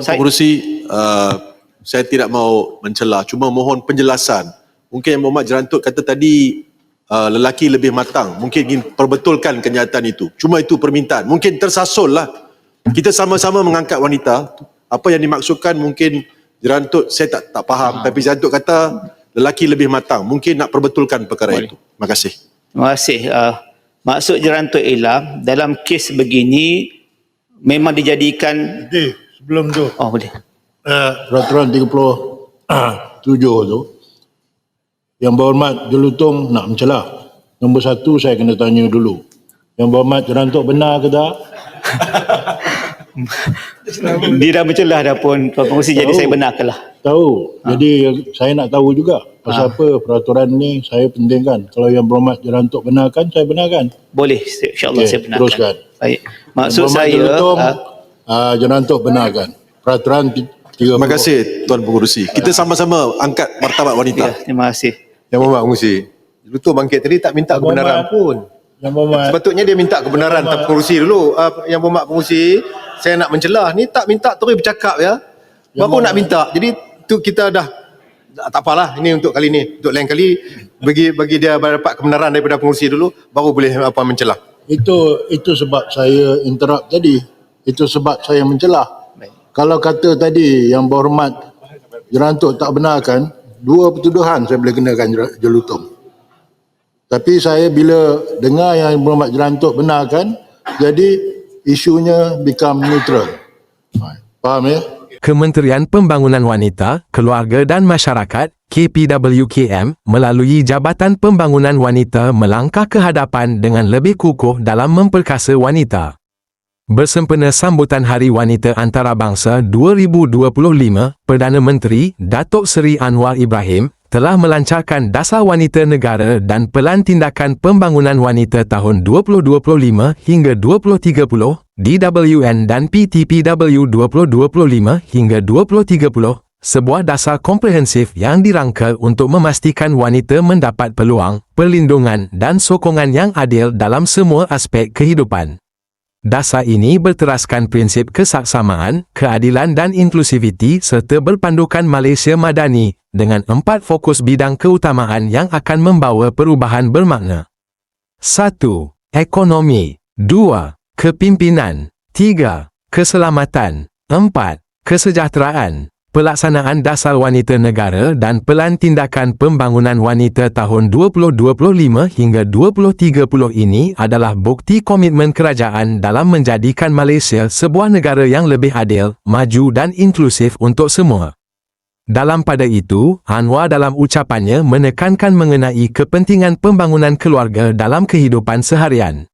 Tuan Pengerusi, saya tidak mahu mencela, cuma mohon penjelasan. Mungkin Yang Berhormat Jerantut kata tadi lelaki lebih matang, mungkin ingin perbetulkan kenyataan itu. Cuma itu permintaan, mungkin tersasul lah. Kita sama-sama mengangkat wanita. Apa yang dimaksudkan mungkin Jerantut saya tak faham, tapi Jerantut kata lelaki lebih matang. Mungkin nak perbetulkan perkara itu. Terima kasih. Terima kasih. Maksud Jerantut ialah dalam kes begini memang dijadikan... Sebelum tu, Oh, boleh. peraturan 37 tu, Yang Berhormat Jelutong nak mencelah. Nombor satu, saya kena tanya dulu. Yang Berhormat Jerantut benar ke tak? Dia dah mencelah dah pun Tuan Pengerusi, jadi saya benarkanlah. Tahu. Jadi saya nak tahu juga. Pasal apa peraturan ni saya pentingkan. Kalau Yang Berhormat Jerantut benarkan, saya benarkan. Boleh, insyaAllah saya benarkan. Teruskan. Baik. Maksud Yang Berhormat saya... Jelutong, Jerantut benarkan. Peraturan 30. Terima kasih Tuan Pengerusi. Kita sama-sama angkat martabat wanita. Ya, terima kasih. Yang Berhormat Pengerusi, Jelutong bangkit tadi tak minta kebenaran pun. Yang Berhormat, Sepatutnya dia minta kebenaran Tuan Pengerusi dulu. Yang Berhormat Pengerusi, saya nak mencelah. Ni tak minta terus bercakap ya. Baru nak minta. Jadi tu kita dah tak apalah, ini untuk kali ni. Untuk lain kali bagi dia dapat kebenaran daripada pengerusi dulu, baru boleh mencelah. Itu sebab saya interrupt tadi. Itu sebab saya mencelah. Kalau kata tadi Yang Berhormat Jerantut tak benarkan, dua pertuduhan saya boleh kenakan Jelutong. Tapi saya bila dengar Yang Berhormat Jerantut benarkan, jadi isunya become neutral. Faham ya? Kementerian Pembangunan Wanita, Keluarga dan Masyarakat KPWKM melalui Jabatan Pembangunan Wanita melangkah ke hadapan dengan lebih kukuh dalam memperkasa wanita. Bersempena sambutan Hari Wanita Antarabangsa 2025, Perdana Menteri Datuk Seri Anwar Ibrahim telah melancarkan Dasar Wanita Negara dan Pelan Tindakan Pembangunan Wanita tahun 2025 hingga 2030, DWN dan PTPW 2025 hingga 2030, sebuah dasar komprehensif yang dirangka untuk memastikan wanita mendapat peluang, perlindungan dan sokongan yang adil dalam semua aspek kehidupan. Dasar ini berteraskan prinsip kesaksamaan, keadilan dan inklusiviti serta berpandukan Malaysia Madani dengan 4 fokus bidang keutamaan yang akan membawa perubahan bermakna. 1. Ekonomi. 2. Kepimpinan. 3. Keselamatan. 4. Kesejahteraan. Pelaksanaan Dasar Wanita Negara dan Pelan Tindakan Pembangunan Wanita tahun 2025 hingga 2030 ini adalah bukti komitmen kerajaan dalam menjadikan Malaysia sebuah negara yang lebih adil, maju dan inklusif untuk semua. Dalam pada itu, Anwar dalam ucapannya menekankan mengenai kepentingan pembangunan keluarga dalam kehidupan seharian.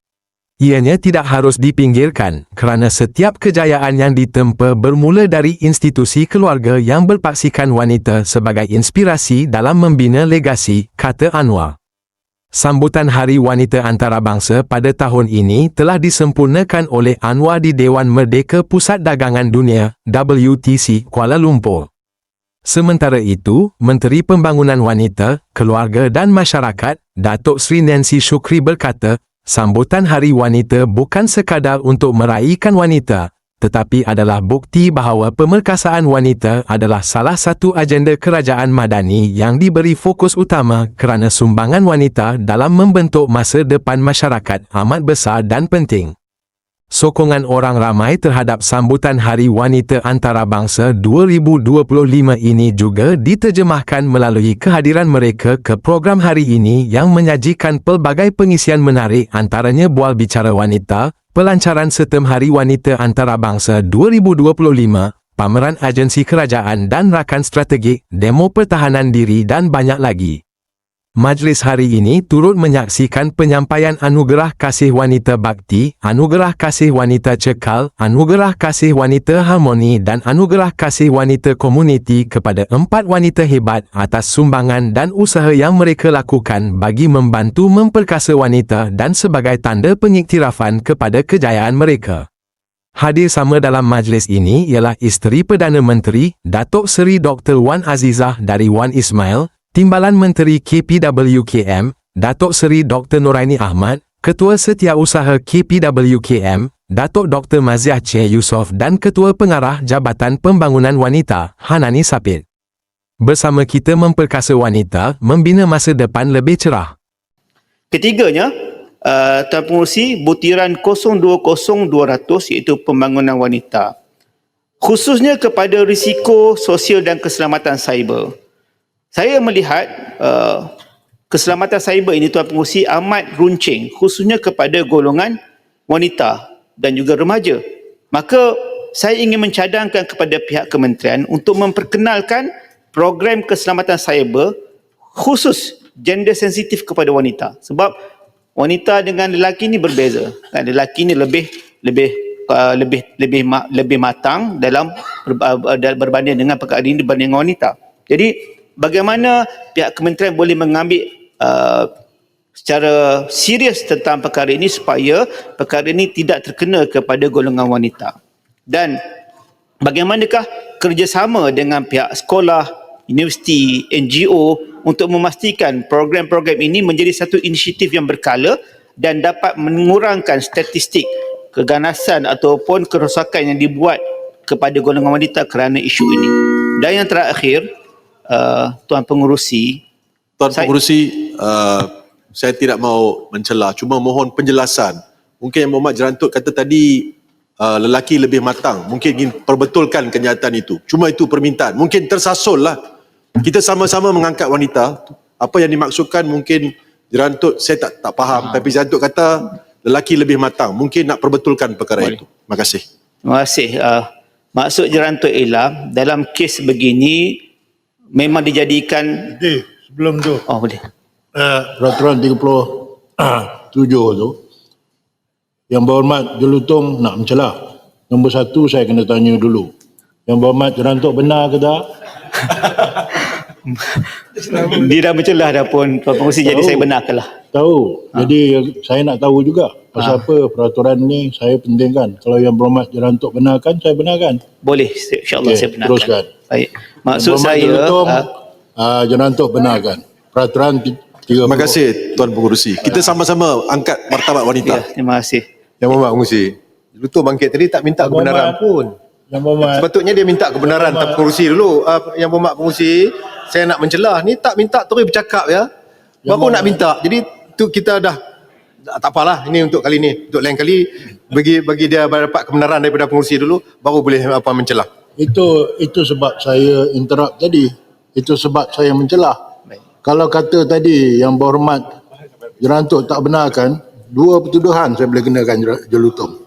Ianya tidak harus dipinggirkan kerana setiap kejayaan yang ditempa bermula dari institusi keluarga yang berpaksikan wanita sebagai inspirasi dalam membina legasi, kata Anwar. Sambutan Hari Wanita Antarabangsa pada tahun ini telah disempurnakan oleh Anwar di Dewan Merdeka Pusat Dagangan Dunia, WTC, Kuala Lumpur. Sementara itu, Menteri Pembangunan Wanita, Keluarga dan Masyarakat, Datuk Seri Nancy Shukri berkata, sambutan Hari Wanita bukan sekadar untuk meraihkan wanita, tetapi adalah bukti bahawa pemerkasaan wanita adalah salah satu agenda kerajaan Madani yang diberi fokus utama kerana sumbangan wanita dalam membentuk masa depan masyarakat amat besar dan penting. Sokongan orang ramai terhadap sambutan Hari Wanita Antarabangsa 2025 ini juga diterjemahkan melalui kehadiran mereka ke program hari ini yang menyajikan pelbagai pengisian menarik antaranya bual bicara wanita, pelancaran Setem Hari Wanita Antarabangsa 2025, pameran agensi kerajaan dan rakan strategik, demo pertahanan diri dan banyak lagi. Majlis hari ini turut menyaksikan penyampaian Anugerah Kasih Wanita Bakti, Anugerah Kasih Wanita Cekal, Anugerah Kasih Wanita Harmoni dan Anugerah Kasih Wanita Komuniti kepada 4 wanita hebat atas sumbangan dan usaha yang mereka lakukan bagi membantu memperkasa wanita dan sebagai tanda pengiktirafan kepada kejayaan mereka. Hadir sama dalam majlis ini ialah isteri Perdana Menteri, Datuk Seri Dr. Wan Azizah dari Wan Ismail, Timbalan Menteri KPWKM, Datuk Seri Dr. Noraini Ahmad, Ketua Setiausaha KPWKM, Datuk Dr. Maziah Che Yusof dan Ketua Pengarah Jabatan Pembangunan Wanita, Hanani Sapit. Bersama kita memperkasa wanita, membina masa depan lebih cerah. Ketiganya, Tuan Pengerusi, butiran 020200 iaitu pembangunan wanita. Khususnya kepada risiko sosial dan keselamatan cyber. Saya melihat keselamatan cyber ini, Tuan Pengerusi, amat runcing, khususnya kepada golongan wanita dan juga remaja. Maka saya ingin mencadangkan kepada pihak kementerian untuk memperkenalkan program keselamatan cyber khusus gender sensitif kepada wanita. Sebab wanita dengan lelaki ini berbeza. Lelaki ini lebih matang dalam berbanding dengan perkara ini dibanding wanita. Jadi bagaimana pihak kementerian boleh mengambil secara serius tentang perkara ini supaya perkara ini tidak terkena kepada golongan wanita. Dan bagaimanakah kerjasama dengan pihak sekolah, universiti, NGO untuk memastikan program-program ini menjadi satu inisiatif yang berkala dan dapat mengurangkan statistik keganasan ataupun kerosakan yang dibuat kepada golongan wanita kerana isu ini. Dan yang terakhir, Tuan Pengerusi, saya tidak mahu mencela, cuma mohon penjelasan. Mungkin Yang Berhormat Jerantut kata tadi lelaki lebih matang, mungkin ingin perbetulkan kenyataan itu. Cuma itu permintaan, mungkin tersasul lah. Kita sama-sama mengangkat wanita. Apa yang dimaksudkan mungkin Jerantut saya tak faham, tapi Jerantut kata lelaki lebih matang, mungkin nak perbetulkan perkara itu. Terima kasih. Terima kasih. Maksud Jerantut ialah dalam kes begini memang dijadikan... Sebelum tu, Oh, boleh. peraturan 37 tu, Yang Berhormat Jelutong nak mencelah. Nombor satu saya kena tanya dulu. Yang Berhormat Jerantut benar ke tak? Dia dah bercelah dah pun, Tuan Pengerusi, jadi saya benarkanlah. Tahu. Jadi saya nak tahu juga. Pasal apa peraturan ni saya pentingkan. Kalau Yang Berhormat Jerantut benarkan, saya benarkan. Boleh, insyaAllah saya benarkan. Teruskan. Baik. Maksud Yang Berhormat saya... Jelutong, Jerantut benarkan. Peraturan 30. Terima kasih Tuan Pengerusi. Kita sama-sama angkat martabat wanita. Ya, terima kasih. Yang Berhormat Pengerusi, Lutu bangkit tadi tak minta kebenaran pun. Yang Berhormat. Sepatutnya dia minta kebenaran Tuan Pengerusi dulu. Yang Berhormat Pengerusi, saya nak mencelah. Ni tak minta terus bercakap ya. Baru nak minta. Jadi tu kita dah tak apalah, ini untuk kali ni. Untuk lain kali bagi dia dapat kebenaran daripada pengerusi dulu, baru boleh mencelah. Itu sebab saya interrupt tadi. Itu sebab saya mencelah. Kalau kata tadi Yang Berhormat Jerantut tak benarkan, dua pertuduhan saya boleh kenakan Jelutong.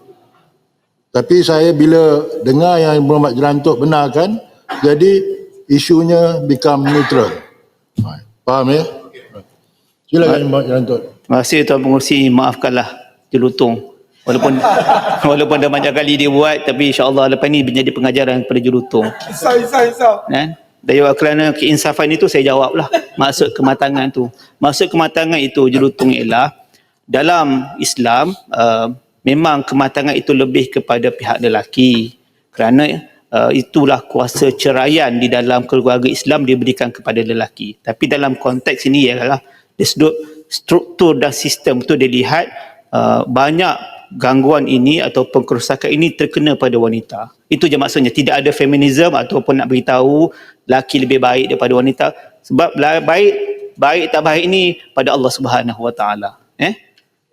Tapi saya bila dengar Yang Berhormat Jerantut benarkan, jadi isunya become neutral. Faham ya? Silakan Yang Berhormat Jerantut. Terima kasih Tuan Pengerusi, maafkanlah Jelutong. Walaupun dah banyak kali dia buat, tapi insyaAllah lepas ni menjadi pengajaran kepada Jelutong. Kan? Dan kerana keinsafan itu saya jawablah. Maksud kematangan tu. Maksud kematangan itu Jelutong ialah dalam Islam memang kematangan itu lebih kepada pihak lelaki. Kerana itulah kuasa ceraian di dalam keluarga Islam diberikan kepada lelaki. Tapi dalam konteks ini ialah dari sudut struktur dan sistem itu dilihat banyak gangguan ini ataupun kerosakan ini terkena pada wanita. Itu je maksudnya. Tidak ada feminisme ataupun nak beritahu lelaki lebih baik daripada wanita. Sebab baik tak baik ini pada Allah Subhanahu Wa Taala.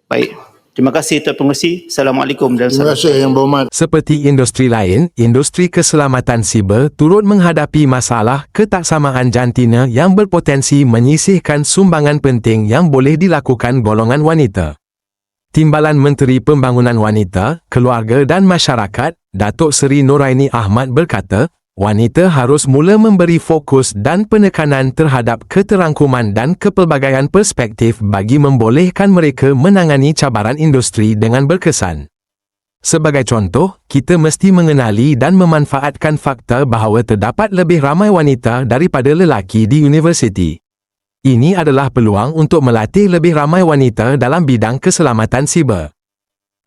Baik. Terima kasih Tuan Pengerusi. Assalamualaikum dan Terima kasih Yang Berhormat. Seperti industri lain, industri keselamatan siber turut menghadapi masalah ketaksamaan jantina yang berpotensi menyisihkan sumbangan penting yang boleh dilakukan golongan wanita. Timbalan Menteri Pembangunan Wanita, Keluarga dan Masyarakat, Datuk Seri Noraini Ahmad berkata, wanita harus mula memberi fokus dan penekanan terhadap keterangkuman dan kepelbagaian perspektif bagi membolehkan mereka menangani cabaran industri dengan berkesan. Sebagai contoh, kita mesti mengenali dan memanfaatkan fakta bahawa terdapat lebih ramai wanita daripada lelaki di universiti. Ini adalah peluang untuk melatih lebih ramai wanita dalam bidang keselamatan siber.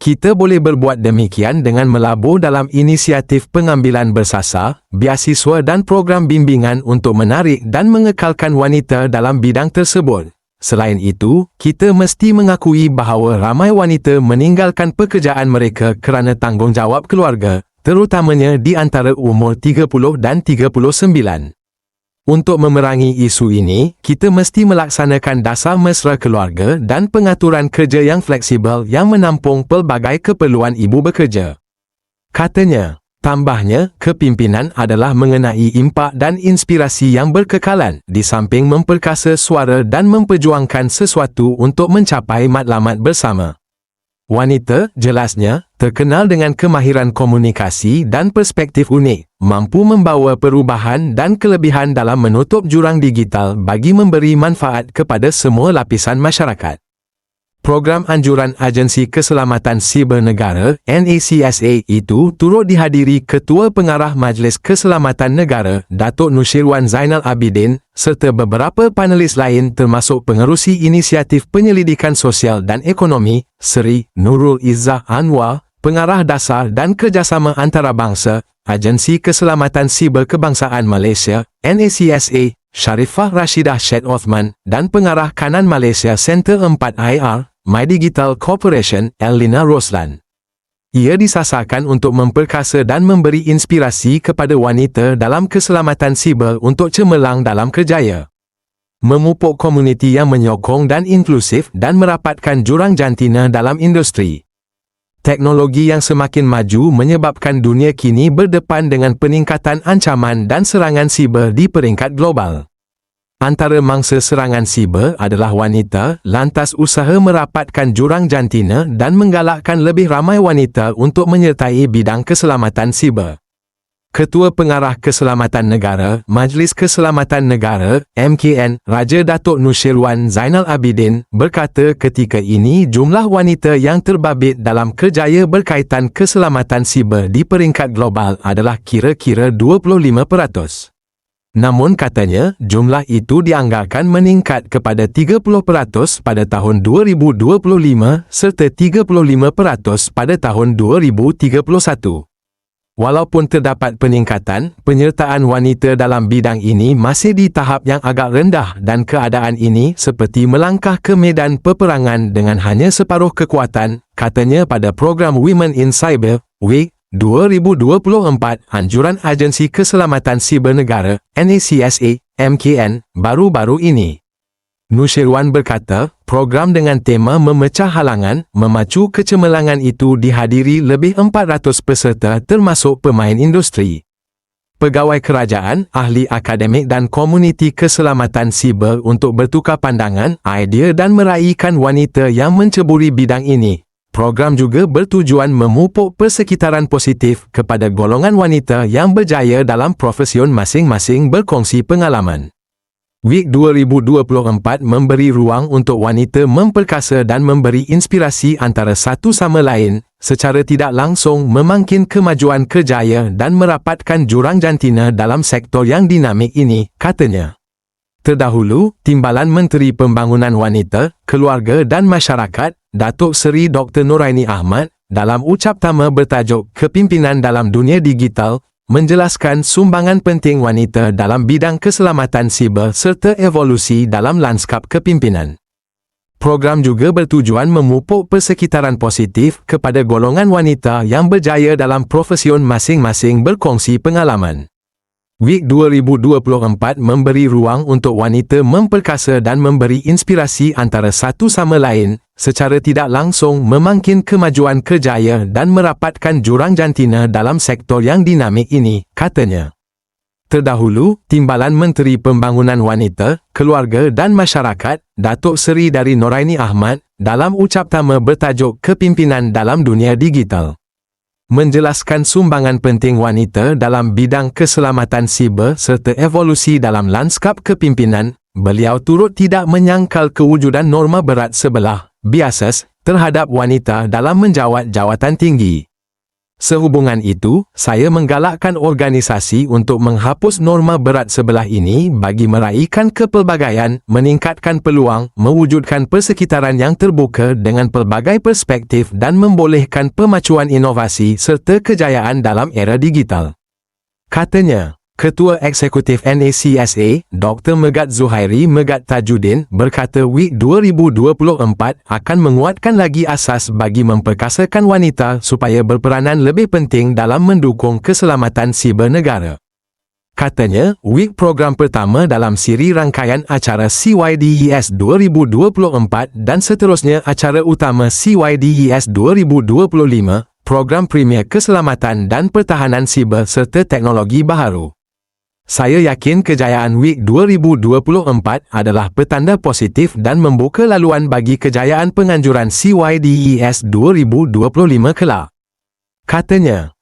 Kita boleh berbuat demikian dengan melabur dalam inisiatif pengambilan bersasar, beasiswa dan program bimbingan untuk menarik dan mengekalkan wanita dalam bidang tersebut. Selain itu, kita mesti mengakui bahawa ramai wanita meninggalkan pekerjaan mereka kerana tanggungjawab keluarga, terutamanya di antara umur 30 dan 39. Untuk memerangi isu ini, kita mesti melaksanakan dasar mesra keluarga dan pengaturan kerja yang fleksibel yang menampung pelbagai keperluan ibu bekerja. Katanya, tambahnya, kepimpinan adalah mengenai impak dan inspirasi yang berkekalan di samping memperkasa suara dan memperjuangkan sesuatu untuk mencapai matlamat bersama. Wanita, jelasnya, terkenal dengan kemahiran komunikasi dan perspektif unik, mampu membawa perubahan dan kelebihan dalam menutup jurang digital bagi memberi manfaat kepada semua lapisan masyarakat. Program anjuran Agensi Keselamatan Siber Negara (NACSA) itu turut dihadiri Ketua Pengarah Majlis Keselamatan Negara Datuk Nusyirwan Zainal Abidin serta beberapa panelis lain termasuk Pengerusi Inisiatif Penyelidikan Sosial dan Ekonomi Seri Nurul Izzah Anwar, Pengarah Dasar dan Kerjasama Antarabangsa Agensi Keselamatan Siber Kebangsaan Malaysia (NACSA) Sharifah Rashidah Syed Othman dan Pengarah Kanan Malaysia Center 4IR My Digital Corporation, Elina Roslan. Ia disasarkan untuk memperkasa dan memberi inspirasi kepada wanita dalam keselamatan siber untuk cemerlang dalam kerjaya. Memupuk komuniti yang menyokong dan inklusif dan merapatkan jurang jantina dalam industri. Teknologi yang semakin maju menyebabkan dunia kini berdepan dengan peningkatan ancaman dan serangan siber di peringkat global. Antara mangsa serangan siber adalah wanita, lantas usaha merapatkan jurang jantina dan menggalakkan lebih ramai wanita untuk menyertai bidang keselamatan siber. Ketua Pengarah Keselamatan Negara, Majlis Keselamatan Negara, MKN, Raja Datuk Nusyirwan Zainal Abidin, berkata ketika ini jumlah wanita yang terbabit dalam kerjaya berkaitan keselamatan siber di peringkat global adalah kira-kira 25%. Namun katanya, jumlah itu dianggarkan meningkat kepada 30% pada tahun 2025 serta 35% pada tahun 2031. Walaupun terdapat peningkatan, penyertaan wanita dalam bidang ini masih di tahap yang agak rendah dan keadaan ini seperti melangkah ke medan peperangan dengan hanya separuh kekuatan, katanya pada program Women in Cyber, WIC, 2024 Anjuran Agensi Keselamatan Siber Negara NACSA MKN baru-baru ini. Nusyirwan berkata, program dengan tema memecah halangan, memacu kecemerlangan itu dihadiri lebih 400 peserta termasuk pemain industri, pegawai kerajaan, ahli akademik dan komuniti keselamatan siber untuk bertukar pandangan, idea dan meraihkan wanita yang menceburi bidang ini. Program juga bertujuan memupuk persekitaran positif kepada golongan wanita yang berjaya dalam profesion masing-masing berkongsi pengalaman. WIC 2024 memberi ruang untuk wanita memperkasa dan memberi inspirasi antara satu sama lain, secara tidak langsung memangkin kemajuan kerjaya dan merapatkan jurang jantina dalam sektor yang dinamik ini, katanya. Terdahulu, Timbalan Menteri Pembangunan Wanita, Keluarga dan Masyarakat, Datuk Seri Dr. Noraini Ahmad, dalam ucaptama bertajuk Kepimpinan dalam Dunia Digital, menjelaskan sumbangan penting wanita dalam bidang keselamatan siber serta evolusi dalam lanskap kepimpinan. Program juga bertujuan memupuk persekitaran positif kepada golongan wanita yang berjaya dalam profesion masing-masing berkongsi pengalaman. WIC 2024 memberi ruang untuk wanita memperkasa dan memberi inspirasi antara satu sama lain, secara tidak langsung memangkin kemajuan kerjaya dan merapatkan jurang jantina dalam sektor yang dinamik ini, katanya. Terdahulu, Timbalan Menteri Pembangunan Wanita, Keluarga dan Masyarakat, Datuk Seri Dari Noraini Ahmad, dalam ucaptama bertajuk Kepimpinan dalam Dunia Digital, menjelaskan sumbangan penting wanita dalam bidang keselamatan siber serta evolusi dalam lanskap kepimpinan. Beliau turut tidak menyangkal kewujudan norma berat sebelah, biases, terhadap wanita dalam menjawat jawatan tinggi. Sehubungan itu, saya menggalakkan organisasi untuk menghapus norma berat sebelah ini bagi meraihkan kepelbagaian, meningkatkan peluang, mewujudkan persekitaran yang terbuka dengan pelbagai perspektif dan membolehkan pemacuan inovasi serta kejayaan dalam era digital. Katanya, Ketua Eksekutif NACSA, Dr. Megat Zuhairi Megat Tajuddin berkata WIC 2024 akan menguatkan lagi asas bagi memperkasakan wanita supaya berperanan lebih penting dalam mendukung keselamatan siber negara. Katanya, WIC program pertama dalam siri rangkaian acara CYDES 2024 dan seterusnya acara utama CYDES 2025, program Premier Keselamatan dan Pertahanan Siber serta Teknologi Baharu. Saya yakin kejayaan WIC 2024 adalah petanda positif dan membuka laluan bagi kejayaan penganjuran CYDES 2025 kelak. Katanya.